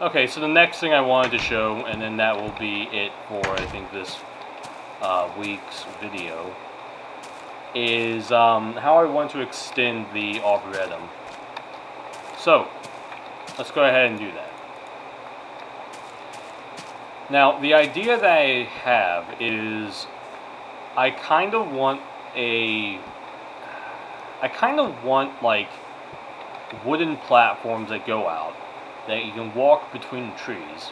Okay, so the next thing I wanted to show, and then that will be it for, I think, this week's video, is how I want to extend the arboretum. So, let's go ahead and do that. Now, the idea that I have is I kind of want like wooden platforms that go out that you can walk between the trees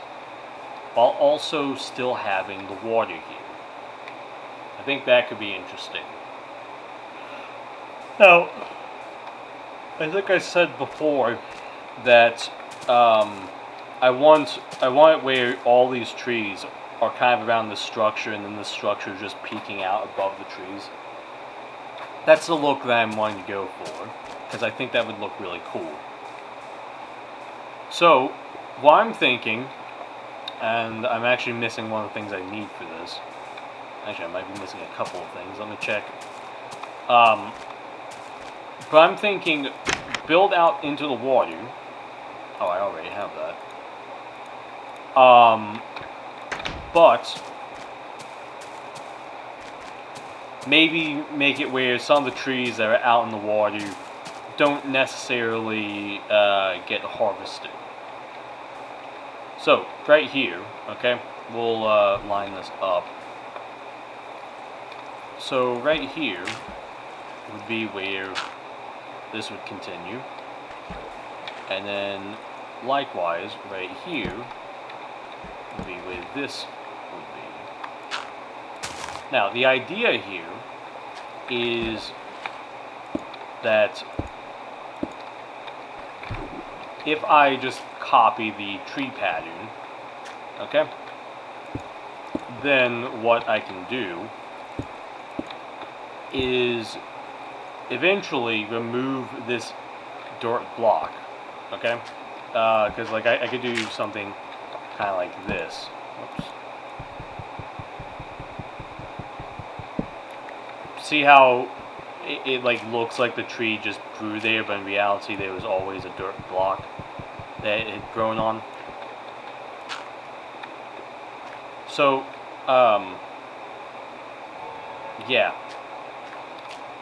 while also still having the water here. I think that could be interesting. Now, I think I said before that I want it where all these trees are kind of around the structure, and then the structure is just peeking out above the trees. That's the look that I'm wanting to go for, because I think that would look really cool. So, what I'm thinking, and I'm actually missing one of the things I need for this. Actually, I might be missing a couple of things. Let me check. But I'm thinking, build out into the water. Oh, I already have that. But maybe make it where some of the trees that are out in the water don't necessarily get harvested. So, right here, okay, we'll line this up. So, right here would be where this would continue. And then, likewise, right here would be where this would be. Now, the idea here is that if I just copy the tree pattern, okay, then what I can do is eventually remove this dirt block, okay, because like I could do something kind of like this. Oops. See how it like looks like the tree just grew there, but in reality there was always a dirt block that it had grown on. So, yeah.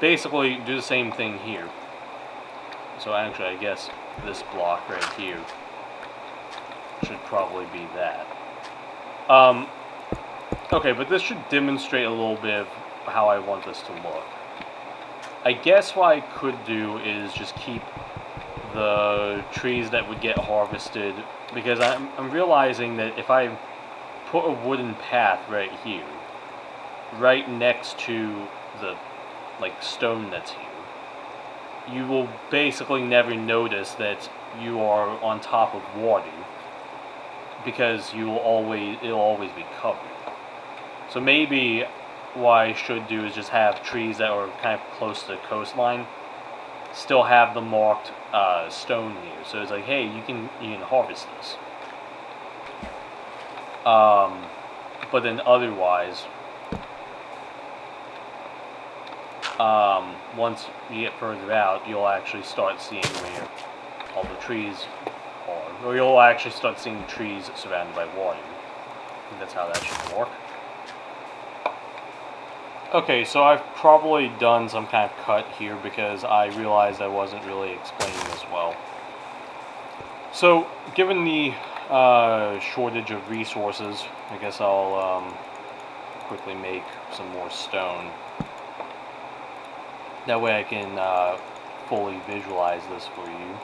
Basically, do the same thing here. So actually, I guess this block right here should probably be that. Okay, but this should demonstrate a little bit of how I want this to look. I guess what I could do is just keep the trees that would get harvested, because I'm realizing that if I put a wooden path right here, right next to the like stone that's here, you will basically never notice that you are on top of water, because it'll always be covered. So maybe what I should do is just have trees that are kind of close to the coastline still have the marked stone here. So it's like, hey, you can harvest this. But then otherwise, once you get further out, you'll actually start seeing where all the trees are. Or you'll actually start seeing the trees surrounded by water. I think that's how that should work. Okay, so I've probably done some kind of cut here because I realized I wasn't really explaining this well. So, given the shortage of resources, I guess I'll quickly make some more stone. That way I can fully visualize this for you.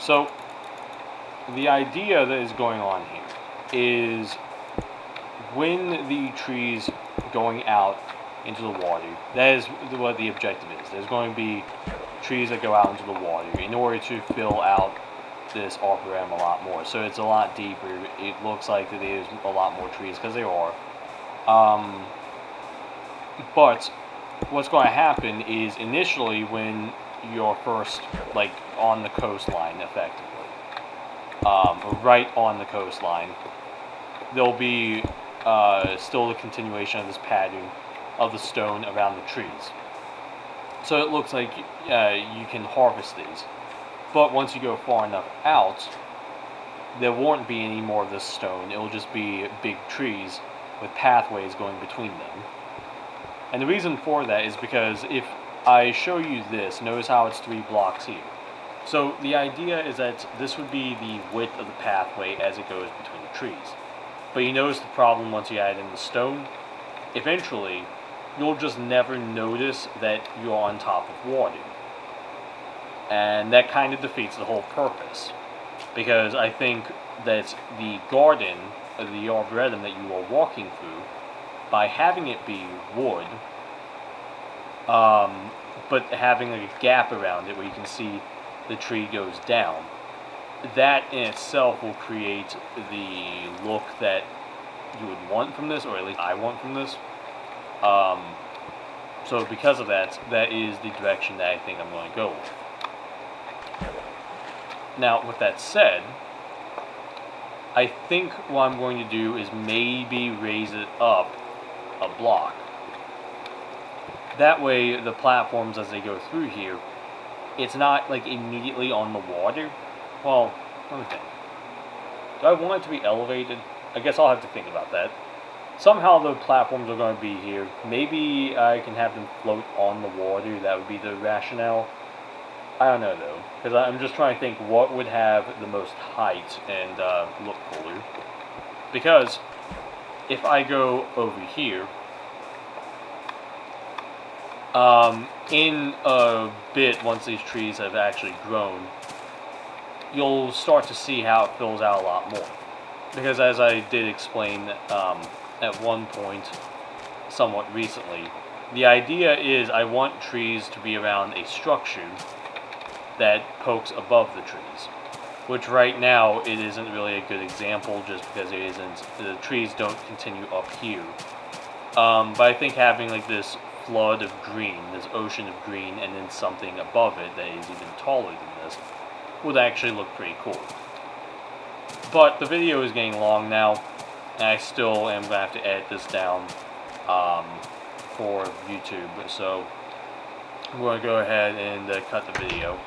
So, the idea that is going on here is when the trees going out into the water, that is what the objective is. There's going to be trees that go out into the water in order to fill out this arboretum a lot more. So it's a lot deeper. It looks like there's a lot more trees, because there are. But what's going to happen is initially when you're first like on the coastline, effectively, right on the coastline, there'll be still the continuation of this pattern of the stone around the trees. So it looks like you can harvest these. But once you go far enough out, there won't be any more of this stone. It will just be big trees with pathways going between them. And the reason for that is because if I show you this, notice how it's 3 blocks here. So the idea is that this would be the width of the pathway as it goes between the trees. But you notice the problem once you add in the stone. Eventually, you'll just never notice that you're on top of water. And that kind of defeats the whole purpose. Because I think that the garden, the arboretum that you are walking through, by having it be wood, but having like a gap around it where you can see the tree goes down, that in itself will create the look that you would want from this, or at least I want from this. So because of that, that is the direction that I think I'm going to go with. Now, with that said, I think what I'm going to do is maybe raise it up a block. That way, the platforms as they go through here, it's not like immediately on the water. Well, let me think. Do I want it to be elevated? I guess I'll have to think about that. Somehow the platforms are going to be here. Maybe I can have them float on the water. That would be the rationale. I don't know though, because I'm just trying to think what would have the most height and look cooler. Because if I go over here, in a bit, once these trees have actually grown, you'll start to see how it fills out a lot more. Because as I did explain at one point, somewhat recently, the idea is I want trees to be around a structure that pokes above the trees. Which right now, it isn't really a good example just because the trees don't continue up here. But I think having like this flood of green, this ocean of green, and then something above it that is even taller than this, would actually look pretty cool. But the video is getting long now, and I still am going to have to edit this down for YouTube, so I'm going to go ahead and cut the video.